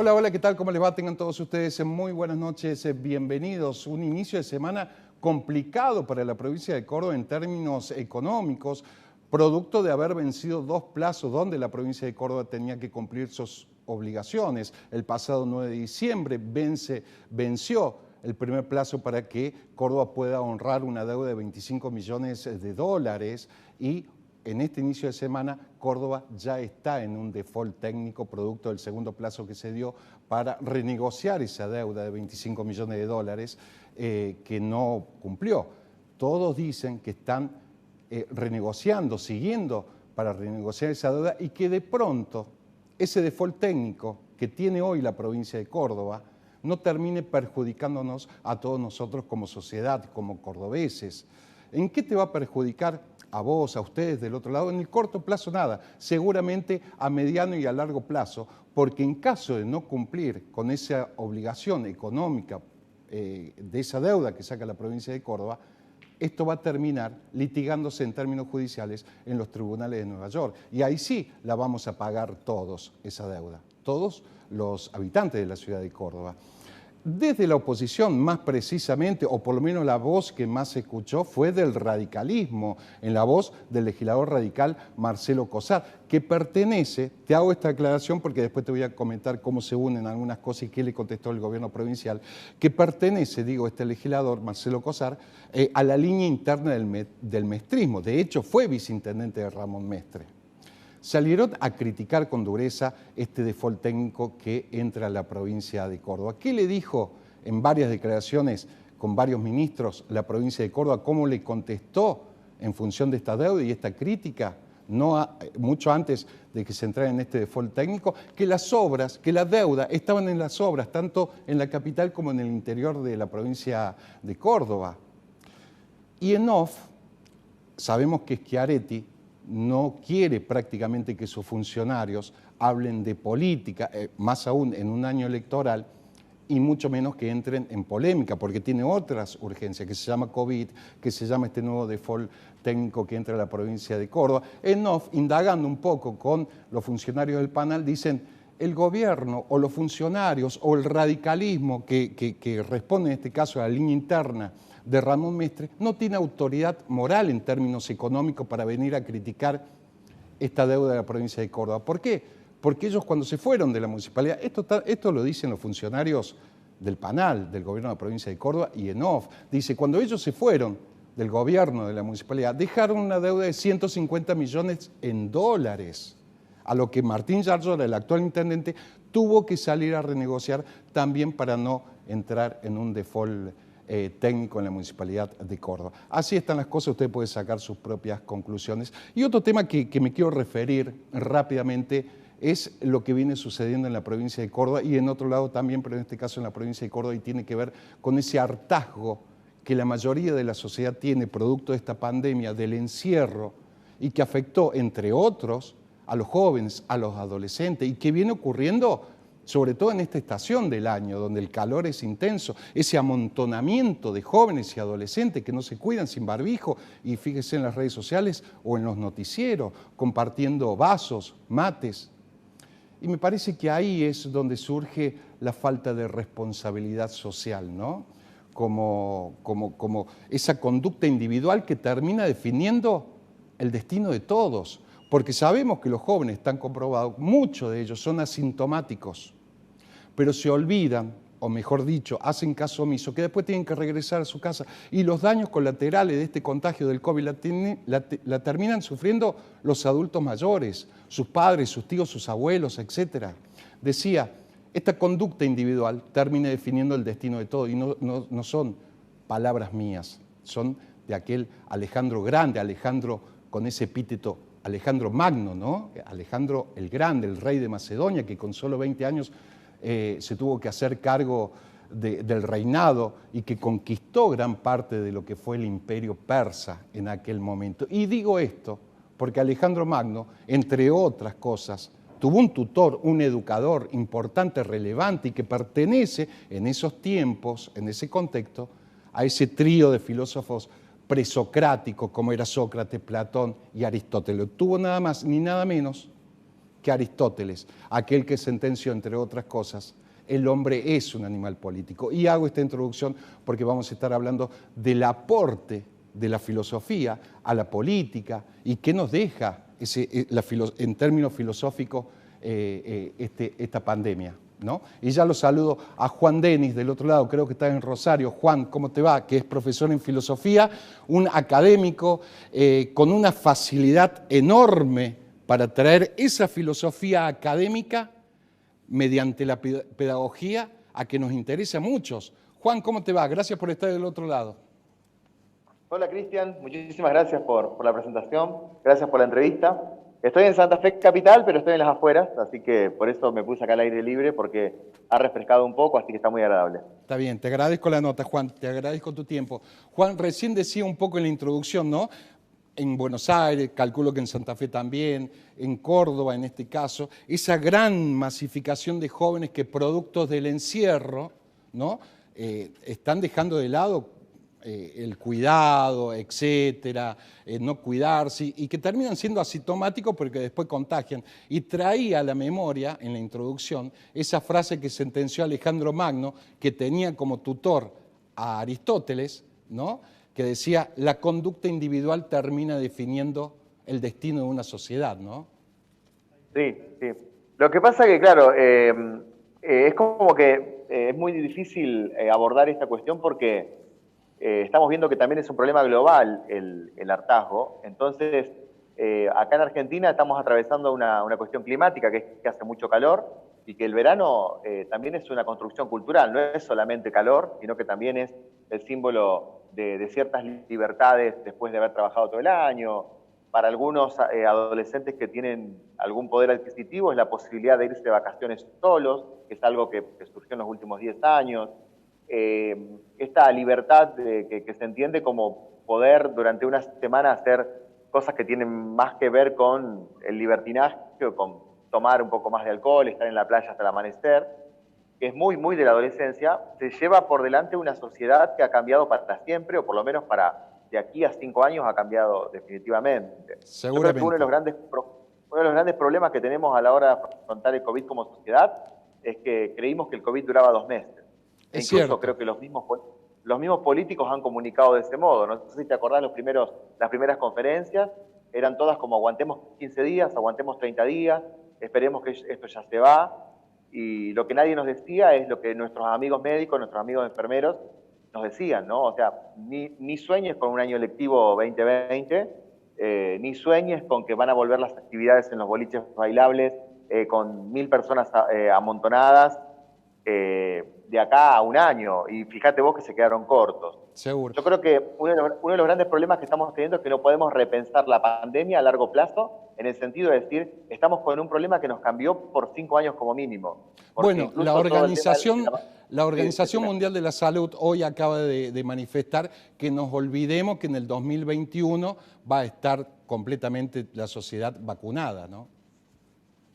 Hola, hola, ¿qué tal? ¿Cómo les va? Tengan todos ustedes muy buenas noches, bienvenidos. Un inicio de semana complicado para la provincia de Córdoba en términos económicos, producto de haber vencido dos plazos donde la provincia de Córdoba tenía que cumplir sus obligaciones. El pasado 9 de diciembre venció el primer plazo para que Córdoba pueda honrar una deuda de 25 millones de dólares y en este inicio de semana, Córdoba ya está en un default técnico producto del segundo plazo que se dio para renegociar esa deuda de 25 millones de dólares que no cumplió. Todos dicen que están renegociando, siguiendo para renegociar esa deuda y que de pronto ese default técnico que tiene hoy la provincia de Córdoba no termine perjudicándonos a todos nosotros como sociedad, como cordobeses. ¿En qué te va a perjudicar a vos, a ustedes del otro lado? En el corto plazo nada, seguramente a mediano y a largo plazo, porque en caso de no cumplir con esa obligación económica de esa deuda que saca la provincia de Córdoba, esto va a terminar litigándose en términos judiciales en los tribunales de Nueva York. Y ahí sí la vamos a pagar todos, esa deuda, todos los habitantes de la ciudad de Córdoba. Desde la oposición, más precisamente, o por lo menos la voz que más se escuchó fue del radicalismo, en la voz del legislador radical Marcelo Cosar, que pertenece, te hago esta aclaración porque después te voy a comentar cómo se unen algunas cosas y qué le contestó el gobierno provincial, que pertenece, digo, este legislador Marcelo Cosar, a la línea interna del mestrismo. De hecho, fue viceintendente de Ramón Mestre. Salieron a criticar con dureza este default técnico que entra a la provincia de Córdoba. ¿Qué le dijo en varias declaraciones con varios ministros la provincia de Córdoba? ¿Cómo le contestó en función de esta deuda y esta crítica? Mucho antes de que se entrara en este default técnico, que las obras, que la deuda estaban en las obras, tanto en la capital como en el interior de la provincia de Córdoba. Y en off, sabemos que Schiaretti no quiere prácticamente que sus funcionarios hablen de política, más aún en un año electoral, y mucho menos que entren en polémica, porque tiene otras urgencias, que se llama COVID, que se llama este nuevo default técnico que entra a la provincia de Córdoba. En off, indagando un poco con los funcionarios del panel, dicen, el gobierno o los funcionarios o el radicalismo que responde en este caso a la línea interna de Ramón Mestre, no tiene autoridad moral en términos económicos para venir a criticar esta deuda de la provincia de Córdoba. ¿Por qué? Porque ellos cuando se fueron de la municipalidad, esto lo dicen los funcionarios del PANAL, del gobierno de la provincia de Córdoba, y en off, dice, cuando ellos se fueron del gobierno de la municipalidad, dejaron una deuda de 150 millones en dólares, a lo que Martín Yarlora, el actual intendente, tuvo que salir a renegociar también para no entrar en un default técnico en la Municipalidad de Córdoba. Así están las cosas, usted puede sacar sus propias conclusiones. Y otro tema que me quiero referir rápidamente es lo que viene sucediendo en la provincia de Córdoba y en otro lado también, pero en este caso en la provincia de Córdoba, y tiene que ver con ese hartazgo que la mayoría de la sociedad tiene producto de esta pandemia, del encierro, y que afectó, entre otros, a los jóvenes, a los adolescentes, y que viene ocurriendo sobre todo en esta estación del año, donde el calor es intenso, ese amontonamiento de jóvenes y adolescentes que no se cuidan sin barbijo, y fíjese en las redes sociales o en los noticieros, compartiendo vasos, mates. Y me parece que ahí es donde surge la falta de responsabilidad social, ¿no? Como esa conducta individual que termina definiendo el destino de todos, porque sabemos que los jóvenes, están comprobados, muchos de ellos son asintomáticos, pero se olvidan, o mejor dicho, hacen caso omiso, que después tienen que regresar a su casa y los daños colaterales de este contagio del COVID la terminan sufriendo los adultos mayores, sus padres, sus tíos, sus abuelos, etc. Decía, esta conducta individual termina definiendo el destino de todo y no son palabras mías, son de aquel Alejandro Grande, Alejandro con ese epíteto Alejandro Magno, ¿no? Alejandro el Grande, el rey de Macedonia, que con solo 20 años se tuvo que hacer cargo del reinado y que conquistó gran parte de lo que fue el imperio persa en aquel momento. Y digo esto porque Alejandro Magno, entre otras cosas, tuvo un tutor, un educador importante, relevante y que pertenece en esos tiempos, en ese contexto, a ese trío de filósofos presocráticos como era Sócrates, Platón y Aristóteles. Tuvo nada más ni nada menos que Aristóteles, aquel que sentenció, entre otras cosas, el hombre es un animal político. Y hago esta introducción porque vamos a estar hablando del aporte de la filosofía a la política y qué nos deja en términos filosóficos esta pandemia, ¿no? Y ya lo saludo a Juan Denis del otro lado, creo que está en Rosario. Juan, ¿cómo te va? Que es profesor en filosofía, un académico con una facilidad enorme para traer esa filosofía académica mediante la pedagogía a que nos interesa a muchos. Juan, ¿cómo te va? Gracias por estar del otro lado. Hola Cristian, muchísimas gracias por la presentación, gracias por la entrevista. Estoy en Santa Fe Capital, pero estoy en las afueras, así que por eso me puse acá al aire libre, porque ha refrescado un poco, así que está muy agradable. Está bien, te agradezco la nota, Juan, te agradezco tu tiempo. Juan, recién decía un poco en la introducción, ¿no? En Buenos Aires, calculo que en Santa Fe también, en Córdoba en este caso, esa gran masificación de jóvenes que productos del encierro, ¿no? Están dejando de lado el cuidado, etcétera, no cuidarse, y que terminan siendo asintomáticos porque después contagian. Y traía a la memoria, en la introducción, esa frase que sentenció Alejandro Magno, que tenía como tutor a Aristóteles, ¿no? Que decía, la conducta individual termina definiendo el destino de una sociedad, ¿no? Sí, sí. Lo que pasa que, claro, es como que es muy difícil abordar esta cuestión porque estamos viendo que también es un problema global el hartazgo. Entonces, acá en Argentina estamos atravesando una cuestión climática, que es que hace mucho calor, y que el verano también es una construcción cultural, no es solamente calor, sino que también es el símbolo de ciertas libertades después de haber trabajado todo el año. Para algunos adolescentes que tienen algún poder adquisitivo es la posibilidad de irse de vacaciones solos, que es algo que surgió en los últimos 10 años. Esta libertad que se entiende como poder durante una semana hacer cosas que tienen más que ver con el libertinaje, con tomar un poco más de alcohol, estar en la playa hasta el amanecer, que es muy, muy de la adolescencia, se lleva por delante una sociedad que ha cambiado para siempre, o por lo menos para de aquí a 5 años ha cambiado definitivamente. Yo creo que uno de los grandes problemas que tenemos a la hora de afrontar el COVID como sociedad es que creímos que el COVID duraba 2 meses. E incluso cierto. creo que los mismos políticos han comunicado de ese modo. No sé si te acordás, las primeras conferencias eran todas como aguantemos 15 días, aguantemos 30 días, esperemos que esto ya se va. Y lo que nadie nos decía es lo que nuestros amigos médicos, nuestros amigos enfermeros nos decían, ¿no? O sea, ni sueñes con un año lectivo 2020, ni sueñes con que van a volver las actividades en los boliches bailables con 1000 personas amontonadas de acá a un año, y fíjate vos que se quedaron cortos. Seguro. Yo creo que uno de los grandes problemas que estamos teniendo es que no podemos repensar la pandemia a largo plazo, en el sentido de decir, estamos con un problema que nos cambió por 5 años como mínimo. Bueno, la Organización Sí, Mundial de la Salud hoy acaba de manifestar que nos olvidemos que en el 2021 va a estar completamente la sociedad vacunada, ¿no?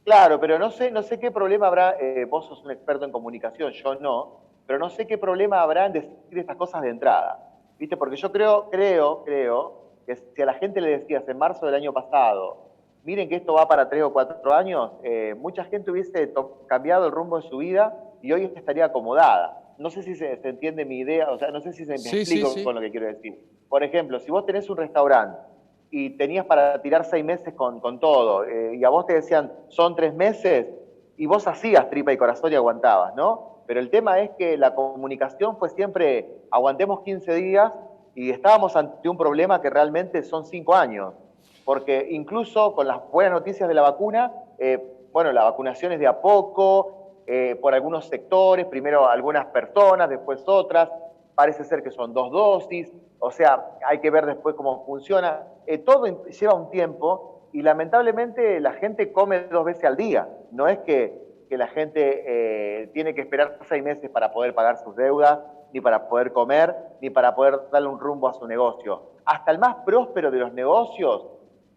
claro, pero no sé qué problema habrá, vos sos un experto en comunicación, yo no, pero no sé qué problema habrá en decir estas cosas de entrada, ¿viste? Porque yo creo que si a la gente le decías en marzo del año pasado, miren que esto va para 3 o 4 años, mucha gente hubiese cambiado el rumbo de su vida y hoy estaría acomodada. No sé si se entiende mi idea, o sea, no sé si me explico Sí. con lo que quiero decir. Por ejemplo, si vos tenés un restaurante y tenías para tirar 6 meses con todo, y a vos te decían, son 3 meses, y vos hacías tripa y corazón y aguantabas, ¿no? Pero el tema es que la comunicación fue siempre, aguantemos 15 días, y estábamos ante un problema que realmente son 5 años, porque incluso con las buenas noticias de la vacuna, bueno, la vacunación es de a poco, por algunos sectores, primero algunas personas, después otras, parece ser que son 2 dosis, o sea, hay que ver después cómo funciona. Todo lleva un tiempo y lamentablemente la gente come 2 veces al día. No es que la gente tiene que esperar 6 meses para poder pagar sus deudas, ni para poder comer, ni para poder darle un rumbo a su negocio. Hasta el más próspero de los negocios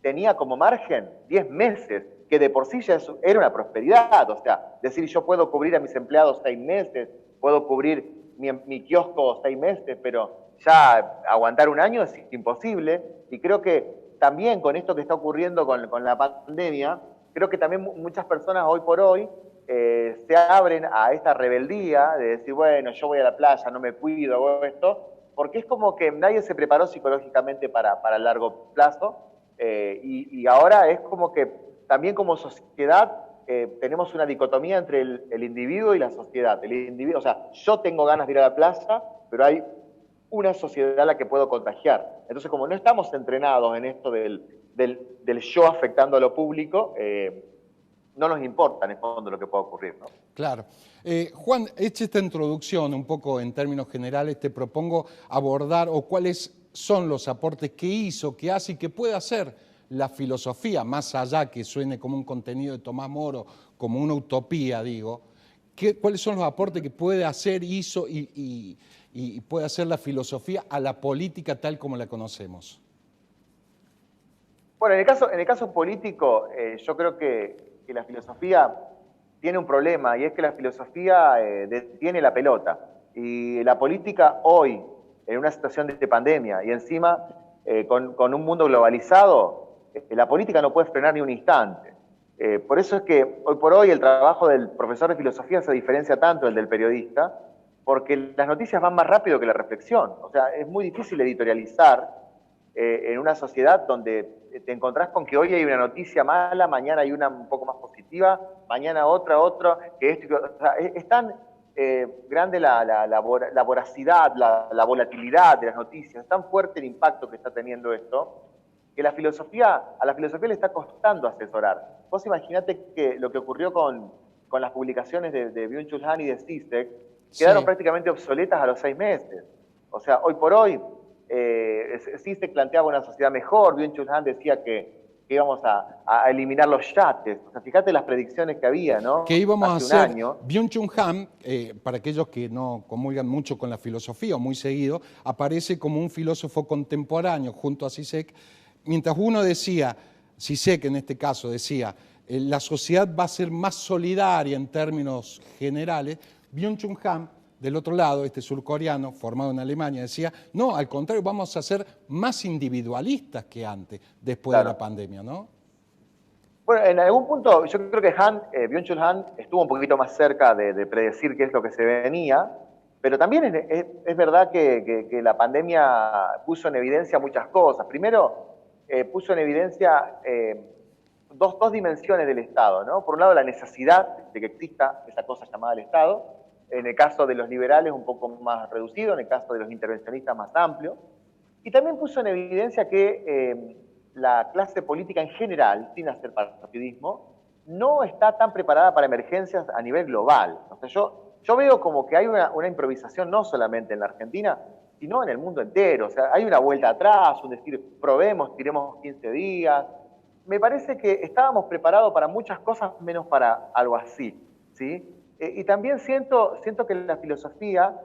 tenía como margen 10 meses, que de por sí ya era una prosperidad. O sea, decir yo puedo cubrir a mis empleados 6 meses, puedo cubrir mi kiosco 6 meses, pero ya aguantar un año es imposible. Y creo que también con esto que está ocurriendo con la pandemia, creo que también muchas personas hoy por hoy se abren a esta rebeldía de decir, bueno, yo voy a la playa, no me cuido, hago esto, porque es como que nadie se preparó psicológicamente para el largo plazo, y ahora es como que también como sociedad tenemos una dicotomía entre el individuo y la sociedad. El individuo, o sea, yo tengo ganas de ir a la playa, pero hay una sociedad a la que puedo contagiar. Entonces, como no estamos entrenados en esto del yo afectando a lo público, no nos importa en el fondo lo que pueda ocurrir, ¿no? Claro. Juan, hecha esta introducción un poco en términos generales, te propongo abordar o cuáles son los aportes que hizo, que hace y que puede hacer la filosofía, más allá que suene como un contenido de Tomás Moro, como una utopía, digo. ¿Cuáles son los aportes que puede hacer, hizo y puede hacer la filosofía a la política tal como la conocemos? Bueno, en el caso político, yo creo que la filosofía tiene un problema, y es que la filosofía detiene la pelota. Y la política hoy, en una situación de pandemia, y encima con un mundo globalizado, la política no puede frenar ni un instante. Por eso es que hoy por hoy el trabajo del profesor de filosofía se diferencia tanto del del periodista, porque las noticias van más rápido que la reflexión. O sea, es muy difícil editorializar en una sociedad donde te encontrás con que hoy hay una noticia mala, mañana hay una un poco más positiva, mañana otra, que esto, o sea, es tan grande la voracidad, la volatilidad de las noticias, es tan fuerte el impacto que está teniendo esto, que a la filosofía le está costando asesorar. Vos imaginate que lo que ocurrió con las publicaciones de Byung-Chul Han y de Zizek quedaron prácticamente obsoletas a los 6 meses. O sea, hoy por hoy, Zizek planteaba una sociedad mejor, Byung-Chul Han decía que íbamos a eliminar los yates. O sea, fíjate las predicciones que había, ¿no? Que íbamos hace a un hacer. año. Byung-Chul Han, para aquellos que no comulgan mucho con la filosofía o muy seguido, aparece como un filósofo contemporáneo junto a Zizek, mientras uno decía, Zizek en este caso decía, la sociedad va a ser más solidaria en términos generales, Byung-Chul Han, del otro lado, este surcoreano, formado en Alemania, decía, no, al contrario, vamos a ser más individualistas que antes, después de la pandemia, ¿no? Bueno, en algún punto yo creo que Byung-Chul Han estuvo un poquito más cerca de predecir qué es lo que se venía, pero también es verdad que la pandemia puso en evidencia muchas cosas. Primero, puso en evidencia dos dimensiones del Estado, ¿no? Por un lado, la necesidad de que exista esa cosa llamada el Estado, en el caso de los liberales un poco más reducido, en el caso de los intervencionistas más amplio, y también puso en evidencia que la clase política en general, sin hacer partidismo, no está tan preparada para emergencias a nivel global. O sea, yo veo como que hay una improvisación no solamente en la Argentina, sino en el mundo entero. O sea, hay una vuelta atrás, un decir, probemos, tiremos 15 días. Me parece que estábamos preparados para muchas cosas menos para algo así, ¿sí? Y también siento que la filosofía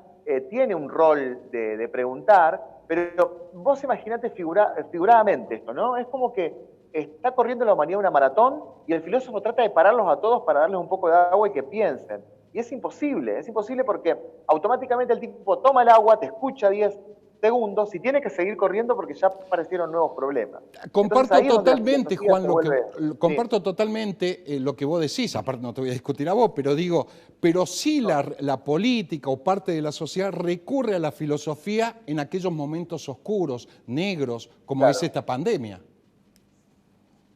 tiene un rol de preguntar, pero vos imaginate figuradamente esto, ¿no? Es como que está corriendo la humanidad una maratón y el filósofo trata de pararlos a todos para darles un poco de agua y que piensen. Y es imposible porque automáticamente el tipo toma el agua, te escucha 10 segundos y tiene que seguir corriendo porque ya aparecieron nuevos problemas. Comparto totalmente, Juan, comparto sí. totalmente lo que vos decís, aparte no te voy a discutir a vos, pero digo, pero sí la política o parte de la sociedad recurre a la filosofía en aquellos momentos oscuros, negros, como es esta pandemia.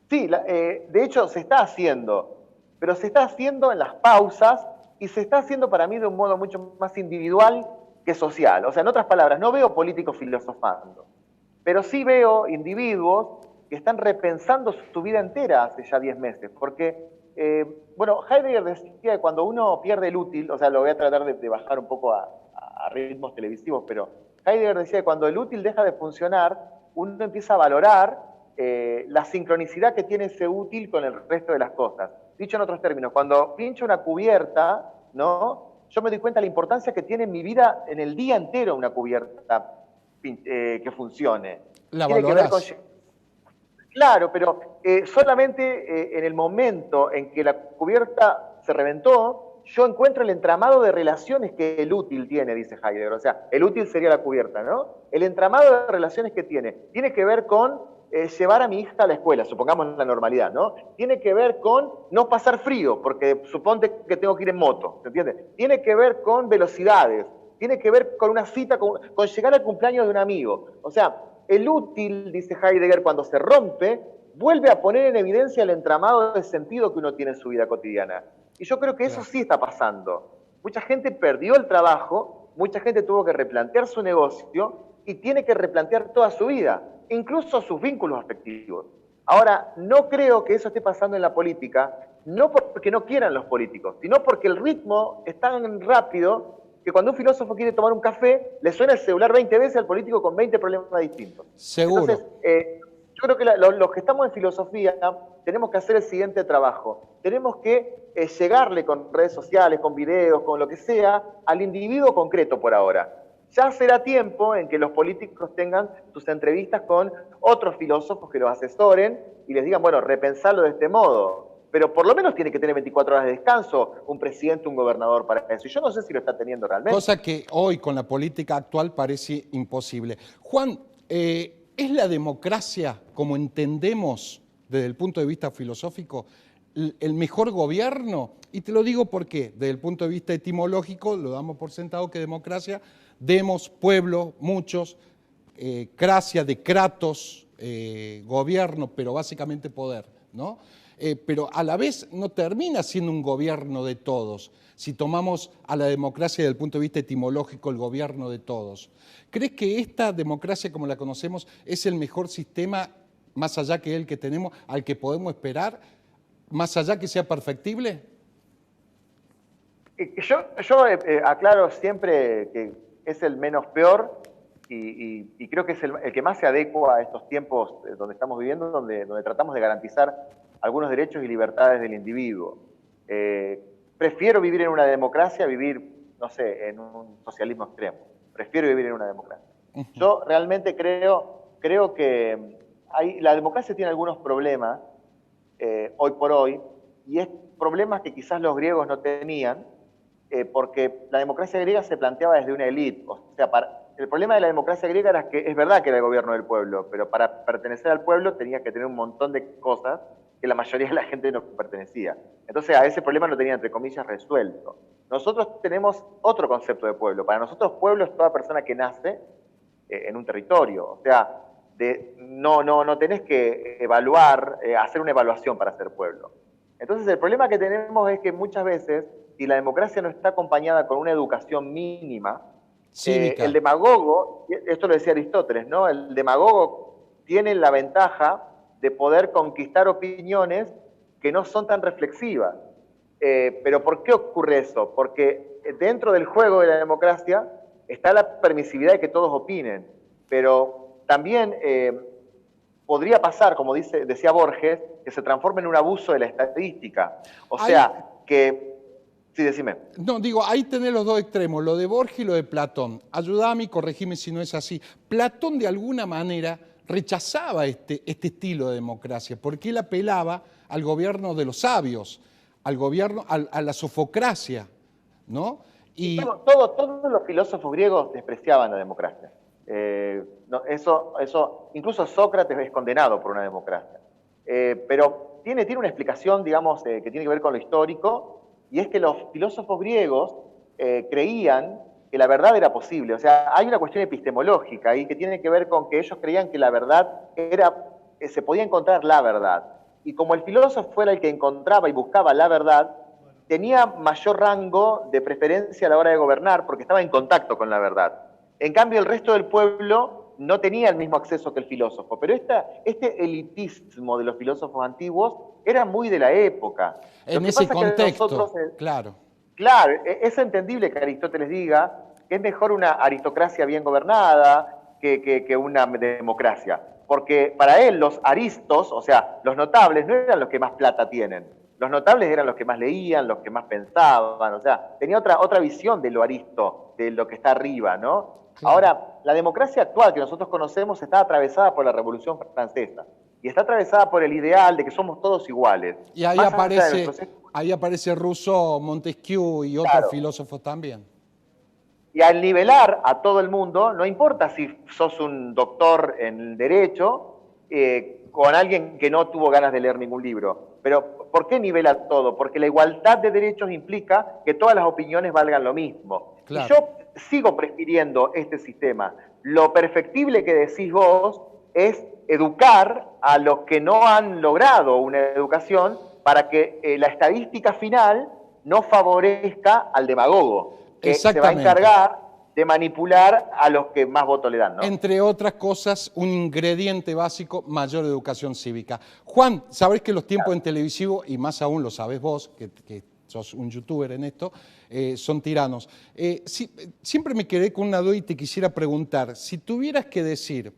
Sí, de hecho se está haciendo, pero se está haciendo en las pausas y se está haciendo para mí de un modo mucho más individual que social. O sea, en otras palabras, no veo políticos filosofando, pero sí veo individuos que están repensando su vida entera hace ya 10 meses, porque, bueno, Heidegger decía que cuando uno pierde el útil, o sea, lo voy a tratar de bajar un poco a ritmos televisivos, pero Heidegger decía que cuando el útil deja de funcionar, uno empieza a valorar la sincronicidad que tiene ese útil con el resto de las cosas. Dicho en otros términos, cuando pincho una cubierta, ¿no? Yo me doy cuenta de la importancia que tiene en mi vida, en el día entero, una cubierta que funcione. La valorás. Claro, pero solamente en el momento en que la cubierta se reventó, yo encuentro el entramado de relaciones que el útil tiene, dice Heidegger. O sea, el útil sería la cubierta, ¿no? El entramado de relaciones que tiene que ver con llevar a mi hija a la escuela, supongamos la normalidad, ¿no? Tiene que ver con no pasar frío, porque suponte que tengo que ir en moto, ¿se entiende? Tiene que ver con velocidades, tiene que ver con una cita, con llegar al cumpleaños de un amigo. O sea, el útil, dice Heidegger, cuando se rompe, vuelve a poner en evidencia el entramado de sentido que uno tiene en su vida cotidiana. Y yo creo que eso sí está pasando. Mucha gente perdió el trabajo, mucha gente tuvo que replantear su negocio y tiene que replantear toda su vida, incluso sus vínculos afectivos. Ahora, no creo que eso esté pasando en la política, no porque no quieran los políticos, sino porque el ritmo es tan rápido que cuando un filósofo quiere tomar un café, le suena el celular 20 veces al político con 20 problemas distintos. Seguro. Entonces, yo creo que los que estamos en filosofía tenemos que hacer el siguiente trabajo. Tenemos que llegarle con redes sociales, con videos, con lo que sea, al individuo concreto por ahora. Ya será tiempo en que los políticos tengan sus entrevistas con otros filósofos que los asesoren y les digan, bueno, repensarlo de este modo. Pero por lo menos tiene que tener 24 horas de descanso un presidente, un gobernador para eso. Y yo no sé si lo está teniendo realmente. Cosa que hoy con la política actual parece imposible. Juan, ¿es la democracia, como entendemos desde el punto de vista filosófico, el mejor gobierno? Y te lo digo porque, desde el punto de vista etimológico, lo damos por sentado que democracia, demos, pueblo, muchos, cracia de kratos, gobierno, pero básicamente poder, ¿no? Pero a la vez no termina siendo un gobierno de todos, si tomamos a la democracia desde el punto de vista etimológico, el gobierno de todos. ¿Crees que esta democracia como la conocemos es el mejor sistema, más allá que el que tenemos, al que podemos esperar, más allá que sea perfectible? Yo aclaro siempre que es el menos peor y creo que es el que más se adecua a estos tiempos donde estamos viviendo, donde tratamos de garantizar algunos derechos y libertades del individuo. Prefiero vivir en una democracia a vivir, no sé, en un socialismo extremo. Prefiero vivir en una democracia. Yo realmente creo que la democracia tiene algunos problemas hoy por hoy, y es problemas que quizás los griegos no tenían, porque la democracia griega se planteaba desde una élite. O sea, el problema de la democracia griega era que es verdad que era el gobierno del pueblo, pero para pertenecer al pueblo tenías que tener un montón de cosas que la mayoría de la gente no pertenecía. Entonces a ese problema lo tenía, entre comillas, resuelto. Nosotros tenemos otro concepto de pueblo. Para nosotros pueblo es toda persona que nace en un territorio. O sea, no tenés que evaluar, hacer una evaluación para ser pueblo. Entonces el problema que tenemos es que muchas veces, si la democracia no está acompañada con una educación mínima, el demagogo, esto lo decía Aristóteles, ¿no? El demagogo tiene la ventaja de poder conquistar opiniones que no son tan reflexivas. Pero ¿por qué ocurre eso? Porque dentro del juego de la democracia está la permisividad de que todos opinen, pero también podría pasar, como decía Borges, que se transforme en un abuso de la estadística. O sea, que... Sí, decime. No, digo, ahí tenés los dos extremos, lo de Borges y lo de Platón. Ayúdame y corregime si no es así. Platón, de alguna manera, rechazaba este estilo de democracia, porque él apelaba al gobierno de los sabios, al gobierno, a la sofocracia, ¿no? Y todos los filósofos griegos despreciaban la democracia. Incluso Sócrates es condenado por una democracia. Pero tiene una explicación, digamos, que tiene que ver con lo histórico, y es que los filósofos griegos creían que la verdad era posible. O sea, hay una cuestión epistemológica ahí que tiene que ver con que ellos creían que la verdad se podía encontrar la verdad. Y como el filósofo era el que encontraba y buscaba la verdad, tenía mayor rango de preferencia a la hora de gobernar porque estaba en contacto con la verdad. En cambio, el resto del pueblo no tenía el mismo acceso que el filósofo. Pero este elitismo de los filósofos antiguos era muy de la época. En ese contexto, claro. Claro, es entendible que Aristóteles diga que es mejor una aristocracia bien gobernada que una democracia. Porque para él los aristos, o sea, los notables, no eran los que más plata tienen. Los notables eran los que más leían, los que más pensaban. O sea, tenía otra visión de lo aristo, de lo que está arriba, ¿no? Claro. Ahora, la democracia actual que nosotros conocemos está atravesada por la Revolución Francesa. Y está atravesada por el ideal de que somos todos iguales. Y ahí aparece Rousseau, Montesquieu y otros filósofos también. Y al nivelar a todo el mundo, no importa si sos un doctor en derecho con alguien que no tuvo ganas de leer ningún libro. Pero ¿por qué nivela todo? Porque la igualdad de derechos implica que todas las opiniones valgan lo mismo. Claro. Y yo sigo prefiriendo este sistema. Lo perfectible que decís vos es educar a los que no han logrado una educación para que la estadística final no favorezca al demagogo, que se va a encargar de manipular a los que más votos le dan, ¿no? Entre otras cosas, un ingrediente básico, mayor educación cívica. Juan, sabés que los tiempos en televisivo, y más aún lo sabés vos, que sos un youtuber en esto, son tiranos. Siempre me quedé con una duda y te quisiera preguntar, si tuvieras que decir,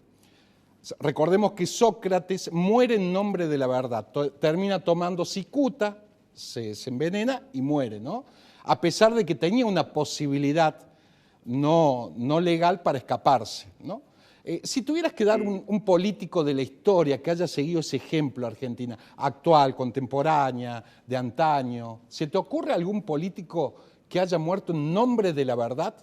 recordemos que Sócrates muere en nombre de la verdad, termina tomando cicuta, se envenena y muere, ¿no? A pesar de que tenía una posibilidad no legal para escaparse, ¿no? Si tuvieras que dar un político de la historia que haya seguido ese ejemplo Argentina, actual, contemporánea, de antaño, ¿se te ocurre algún político que haya muerto en nombre de la verdad?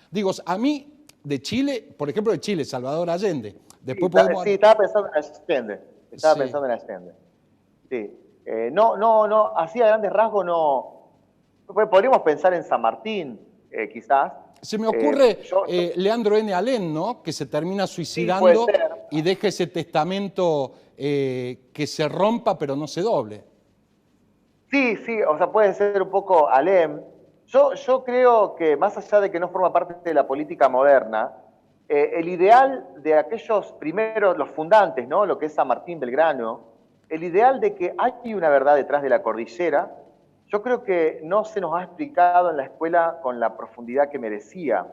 Digo, a mí, de Chile, por ejemplo de Chile, Salvador Allende. Después sí, estaba pensando en Allende. Estaba pensando en Allende. Sí. No, así a grandes rasgos no. Podríamos pensar en San Martín, quizás. Se me ocurre Leandro N. Alem, ¿no? Que se termina suicidando y deja ese testamento que se rompa pero no se doble. Sí, o sea, puede ser un poco Alem. Yo creo que más allá de que no forma parte de la política moderna, el ideal de aquellos primeros, los fundantes, ¿no? Lo que es San Martín, Belgrano, el ideal de que hay una verdad detrás de la cordillera, yo creo que no se nos ha explicado en la escuela con la profundidad que merecía.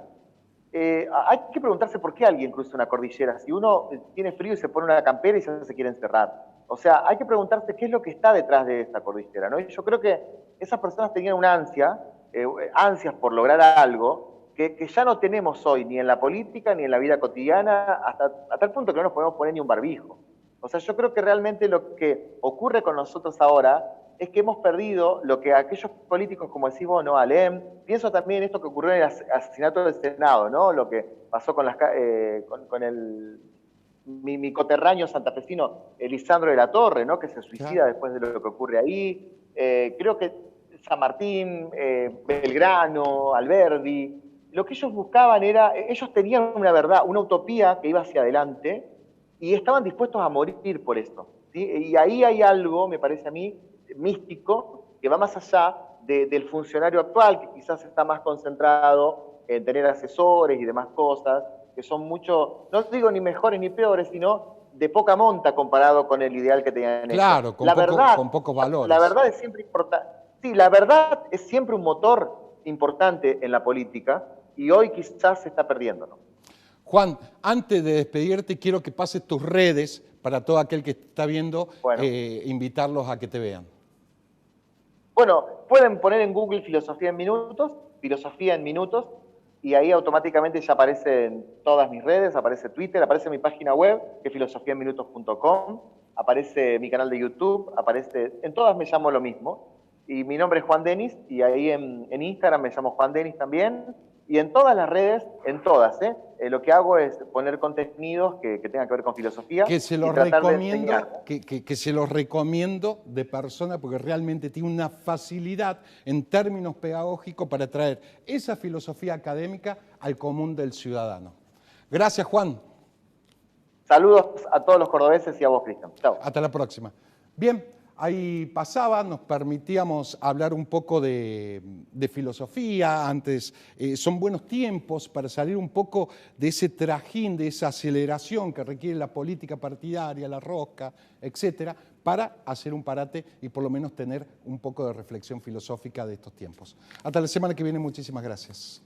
Hay que preguntarse por qué alguien cruza una cordillera. Si uno tiene frío y se pone una campera y se quiere encerrar. O sea, hay que preguntarse qué es lo que está detrás de esta cordillera, ¿no? Y yo creo que esas personas tenían una ansias por lograr algo que ya no tenemos hoy, ni en la política, ni en la vida cotidiana, hasta el punto que no nos podemos poner ni un barbijo. O sea, yo creo que realmente lo que ocurre con nosotros ahora es que hemos perdido lo que aquellos políticos, como decís vos, ¿no? Alem, pienso también en esto que ocurrió en el asesinato del Senado, ¿no? Lo que pasó con mi coterráneo santafesino, Elisandro de la Torre, ¿no? Que se suicida después de lo que ocurre ahí. Creo que San Martín, Belgrano, Alberdi, lo que ellos buscaban era, ellos tenían una verdad, una utopía que iba hacia adelante y estaban dispuestos a morir por esto, ¿sí? Y ahí hay algo, me parece a mí, místico, que va más allá del funcionario actual, que quizás está más concentrado en tener asesores y demás cosas, que son mucho, no digo ni mejores ni peores, sino de poca monta comparado con el ideal que tenían ellos. Claro, con pocos valores. La verdad es siempre importante. Sí, la verdad es siempre un motor importante en la política y hoy quizás se está perdiendo, ¿no? Juan, antes de despedirte, quiero que pases tus redes para todo aquel que está viendo, invitarlos a que te vean. Bueno, pueden poner en Google Filosofía en Minutos, y ahí automáticamente ya aparecen todas mis redes, aparece Twitter, aparece mi página web, que es filosofiaenminutos.com, aparece mi canal de YouTube, en todas me llamo lo mismo, y mi nombre es Juan Denis, y ahí en Instagram me llamo Juan Denis también, y en todas las redes, en todas, lo que hago es poner contenidos que tengan que ver con filosofía. Que se los recomiendo, que se los recomiendo de persona porque realmente tiene una facilidad en términos pedagógicos para traer esa filosofía académica al común del ciudadano. Gracias, Juan. Saludos a todos los cordobeses y a vos, Cristian. Chao. Hasta la próxima. Bien. Ahí pasaba, nos permitíamos hablar un poco de filosofía, antes son buenos tiempos para salir un poco de ese trajín, de esa aceleración que requiere la política partidaria, la rosca, etcétera, para hacer un parate y por lo menos tener un poco de reflexión filosófica de estos tiempos. Hasta la semana que viene, muchísimas gracias.